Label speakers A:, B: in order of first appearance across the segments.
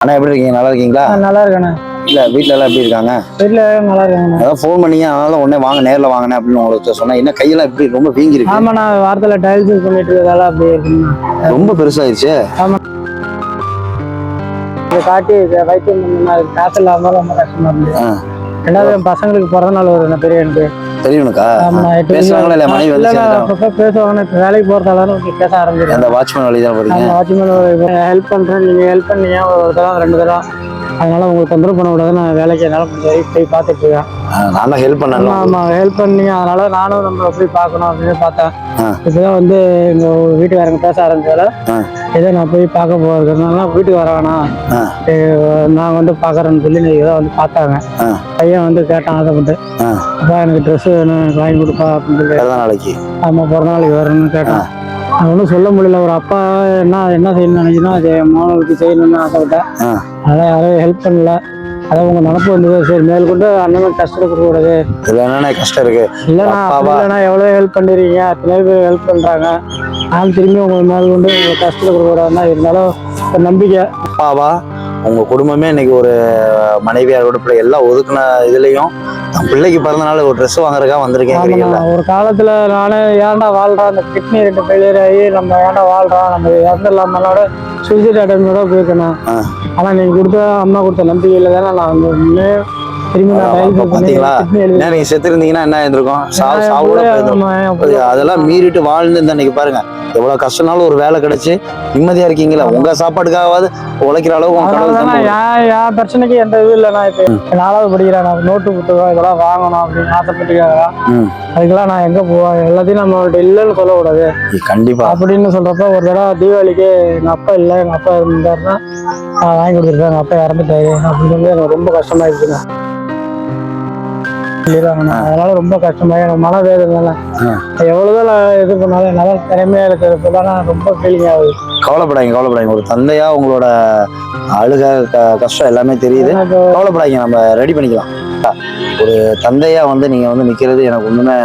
A: அண்ணா எப்படி இருக்கீங்க? நல்லா இருக்கீங்களா?
B: நல்லா இருக்கேண்ணா.
A: இல்ல வீட்டுல எல்லாம் எப்படி இருக்காங்க?
B: வீட்டுல நல்லா இருக்காங்கண்ணா.
A: அதான் ஃபோன் பண்ணீங்க, அதனால உடனே வாங்க நேர்ல வாங்கினேன் அப்படின்னு உங்களுக்கு சொன்னேன். என்ன கையெல்லாம் எப்படி ரொம்ப வீங்கி இருக்கு?
B: ஆமாண்ணா, வாரத்துல டைல்ஸ் பண்ணிட்டு இருக்கதால அப்படியே இருக்குண்ணா.
A: ரொம்ப பெருசாயிருச்சு.
B: ஆமா, காட்டி வைத்தியம் பண்ணா காசு இல்லாம ரொம்ப கஷ்டமா இருந்துச்சு. ரெண்டாவது என் பசங்களுக்கு பிறந்த நாள் வருது பெரியவனுக்கு.
A: பெரியவனுக்கா? பேசுவாங்களா இல்ல மனைவி வந்து
B: பேசுவாங்க. இப்ப வேலைக்கு போறதால பேச ஆரம்பிச்சு.
A: அந்த வாட்ச்மேன் வழி தான் போறீங்க?
B: வாட்ச்மேன் ஹெல்ப் பண்றேன், நீங்க ஹெல்ப் பண்ணீங்க ஒரு தடவை 2 தடவை, அதனால உங்களுக்கு தொந்தரவு பண்ண கூடாது. நான் வேலைக்கு என்னால போய் பார்த்துட்டு இருக்கேன்.
A: நான் தான் ஹெல்ப் பண்ணேன்.
B: ஆமா, ஹெல்ப் பண்ணீங்க, அதனால நானும் நம்ம போய் பார்க்கணும் அப்படின்னு பார்த்தேன். இப்பதான் வந்து எங்க வீட்டுக்காரங்க பேச ஆரம்பிச்சால ஏதோ நான் போய் பார்க்க போறதுனால வீட்டுக்கு வர வேணாம், நான் வந்து பாக்குறேன்னு சொல்லி ஏதோ வந்து பார்த்தாங்க. பையன் வந்து கேட்டான், ஆசைப்பட்டு அப்பா எனக்கு ட்ரெஸ் வேணும், எனக்கு வாங்கி கொடுப்பா அப்படின்னு சொல்லி.
A: நாளைக்கு
B: ஆமா, பிறந்த நாளைக்கு வரணும்னு கேட்டான். நான் ஒன்றும் சொல்ல முடியல. ஒரு அப்பா என்ன செய்யணும்னு நினைக்கணும், அது மாணவர்களுக்கு செய்யணும்னு ஆசைப்பட்டேன். அதெல்லாம் யாரும் ஹெல்ப் பண்ணல. அதான் உங்க நினப்பு வந்தது. சரி, மேற்கொண்டு அண்ணன் கஷ்டம் கொடுக்க கூடாது.
A: இதுல என்னென்ன கஷ்டம் இருக்கு?
B: இல்லைண்ணா எவ்வளவு ஹெல்ப் பண்ணிருக்கீங்க, அத்தனை பேர் ஹெல்ப் பண்றாங்க. நான் திரும்பி உங்க மேல் கொண்டு உங்களுக்கு கஷ்டத்தை கொடுக்க கூடாதுன்னா இருந்தாலும் ஒரு நம்பிக்கை.
A: அப்பாவா உங்க குடும்பமே இன்னைக்கு ஒரு மனைவியாரோட பிள்ளை எல்லாம் ஒதுக்குன இதுலயும் தன் பிள்ளைக்கு பிறந்த நாள் ஒரு ட்ரெஸ் வாங்குறதுக்காக வந்திருக்கேன்.
B: ஒரு காலத்துல நானே ஏன்டா வாழ்றான், அந்த கிட்னி 2 ஃபெயிலியர் ஆகி நம்ம ஏன்டா வாழ்றான், நம்ம இறந்துடலாமலோட சூசைட் அட்டம்னோட போயிருக்கேன். ஆனா நீங்க அம்மா கொடுத்த நம்பிக்கையில தானே நான் வந்து திரும்பி
A: நீங்க செத்து இருந்தீங்கன்னா என்ன இருந்திருக்கும்? அதெல்லாம் மீறிட்டு வாழ்ந்து அன்னைக்கு பாருங்க எவ்வளவு கஷ்டம்னாலும் ஒரு வேலை கிடைச்சு நிம்மதியா இருக்கீங்களா? உங்க சாப்பாட்டுக்காகவாது உழைக்கிற அளவுக்கு
B: என் பிரச்சனைக்கு எந்த இது இல்லைண்ணா. இப்ப 4வது படிக்கிறேன், நான் நோட்டு புத்தகம் இதெல்லாம் வாங்கணும் அப்படின்னு ஆசைப்பட்டுக்காக அதுக்கெல்லாம் நான் எங்க போவேன்? எல்லாத்தையும் நம்மள்ட்ட இல்லைன்னு சொல்லக்கூடாது.
A: கண்டிப்பா அப்படின்னு
B: சொல்றப்ப ஒரு தடவை தீபாவளிக்கு எங்க அப்பா இல்லை, எங்க அப்பா இருந்தாருன்னா வாங்கி கொடுத்துருக்கேன், எங்க அப்பா இறந்துட்டாரு அப்படின்னு சொல்லி எனக்கு ரொம்ப கஷ்டமாயிருச்சுண்ணா. அதனால ரொம்ப கஷ்டமா எனக்கு மனவேதனை. எவ்வளவுதான் இது பண்ணாலும் நல்லா திறமையா இருக்கிறதுனால ரொம்ப ஃபீலிங் ஆகுது.
A: கவலைப்படாதீங்க. ஒரு தந்தையா உங்களோட அழுக கஷ்டம் எல்லாமே தெரியுது. கவலைப்படாதீங்க, நம்ம ரெடி பண்ணிக்கலாம். ஒரு தந்தையா வந்து நீங்க வந்து நிக்கிறது எனக்கு ஒண்ணுமே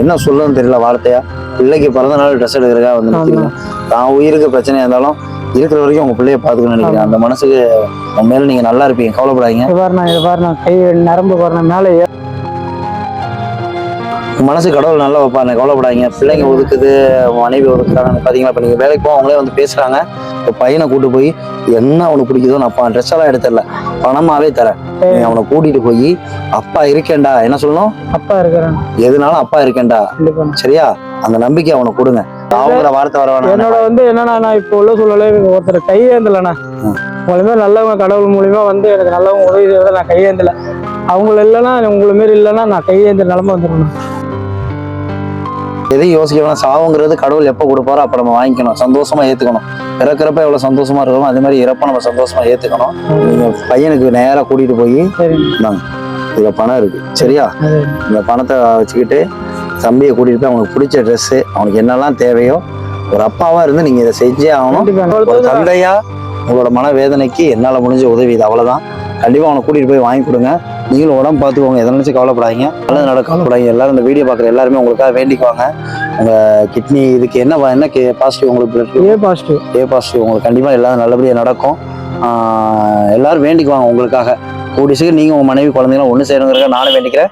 A: என்ன சொல்லணும்னு தெரியல வார்த்தையா. பிள்ளைக்கு பிறந்த நாள் ட்ரெஸ் எடுக்கிறதுக்காக வந்து நிக்கிறீங்க. தான் உயிருக்கு பிரச்சனையா இருந்தாலும் இருக்கிற வரைக்கும் உங்க பிள்ளைய பாத்துக்கணும்னு நினைக்கிறேன். அந்த மனசுக்கு மேல நீங்க நல்லா இருப்பீங்க, கவலைப்படாதீங்க.
B: கை நரம்பு மேல
A: மனசு கடவுள் நல்லா வைப்பாருங்க, கவலைப்படாதீங்க. பிள்ளைங்க ஒதுக்குது, மனைவி ஒதுக்குறாங்க பாத்தீங்களா? இப்ப நீங்க வேலைக்கு போக அவங்களே வந்து பேசுறாங்க. இப்போ பையனை கூட்டு போய் என்ன அவனுக்கு பிடிக்குதோ, நான் ட்ரெஸ் எல்லாம் எடுத்துடல, பணமாவே தரேன், நீ அவனை கூட்டிட்டு போய் அப்பா இருக்கேன்டா என்ன சொல்லணும்?
B: அப்பா இருக்கிறேன்,
A: எதுனாலும் அப்பா இருக்கேன்டா, சரியா? அந்த நம்பிக்கை அவனுக்கு கொடுங்க. அவங்கள வார்த்தை வர வேணாம்.
B: என்னோட வந்து என்னன்னா, நான் இப்போ உள்ள சூழலே ஒருத்தர் கையேந்தலண்ணா. உங்களுமே நல்லவங்க கடவுள் மூலியமா வந்து எனக்கு நல்லவங்க உதவி செய்வதை நான் கையேந்தல. அவங்கள இல்லைன்னா உங்களை மாரி இல்லைன்னா நான் கையேந்த நிலைமை வந்துடணும்.
A: எதையும் யோசிக்கணும். சாவுங்கிறது கடவுள் எப்போ கொடுப்பாரோ அப்போ நம்ம வாங்கிக்கணும், சந்தோஷமா ஏத்துக்கணும். பிறக்கிறப்ப எவ்வளவு சந்தோஷமா இருக்கணும், அதே மாதிரி இறப்ப நம்ம சந்தோஷமா ஏத்துக்கணும். நீங்க பையனுக்கு நேரா கூட்டிட்டு போய் இதுல பணம் இருக்கு, சரியா? இந்த பணத்தை வச்சுக்கிட்டு தம்பியை கூட்டிட்டு போய் அவனுக்கு பிடிச்ச ட்ரெஸ், அவனுக்கு என்னெல்லாம் தேவையோ, ஒரு அப்பாவா இருந்து நீங்க இதை செஞ்சே ஆகணும். ஒரு தந்தையா உங்களோட மனவேதனைக்கு என்னால முடிஞ்ச உதவி இது, அவ்வளவுதான். கண்டிப்பா அவனை கூட்டிட்டு போய் வாங்கி கொடுங்க. நீங்களும் உடம்பு பார்த்துக்கோங்க, எதை நினைச்சு கவலைப்படாதீங்க, நல்லது நடக்க கவலைப்படாதீங்க. எல்லாரும் இந்த வீடியோ பார்க்குற எல்லாருமே உங்களுக்காக வேண்டிக்குவாங்க. உங்க கிட்னி இதுக்கு என்ன பாசிட்டிவ் உங்களுக்கு? ஏ பாசிட்டிவ் உங்களுக்கு கண்டிப்பா எல்லாரும் நல்லபடியா நடக்கும். எல்லாரும் வேண்டிக்குவாங்க உங்களுக்காக. கூடிய சீக்கிரம் நீங்க உங்க மனைவி குழந்தைங்களும் ஒண்ணு சேருங்கிறத நானும் வேண்டிக்கிறேன்.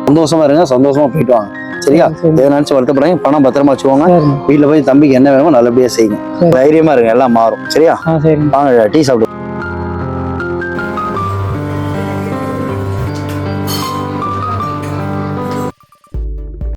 A: சந்தோஷமா இருங்க, சந்தோஷமா போயிட்டு வாங்க, சரியா? எதை நினைச்சு வருத்தப்படாங்க, பணம் பத்திரமா வச்சுக்கோங்க. வீட்டுல போய் தம்பிக்கு என்ன வேணுமோ நல்லபடியா செய்யுங்க, தைரியமா இருங்க, எல்லாம் மாறும், சரியா? வாங்க டீ சாப்பிடு.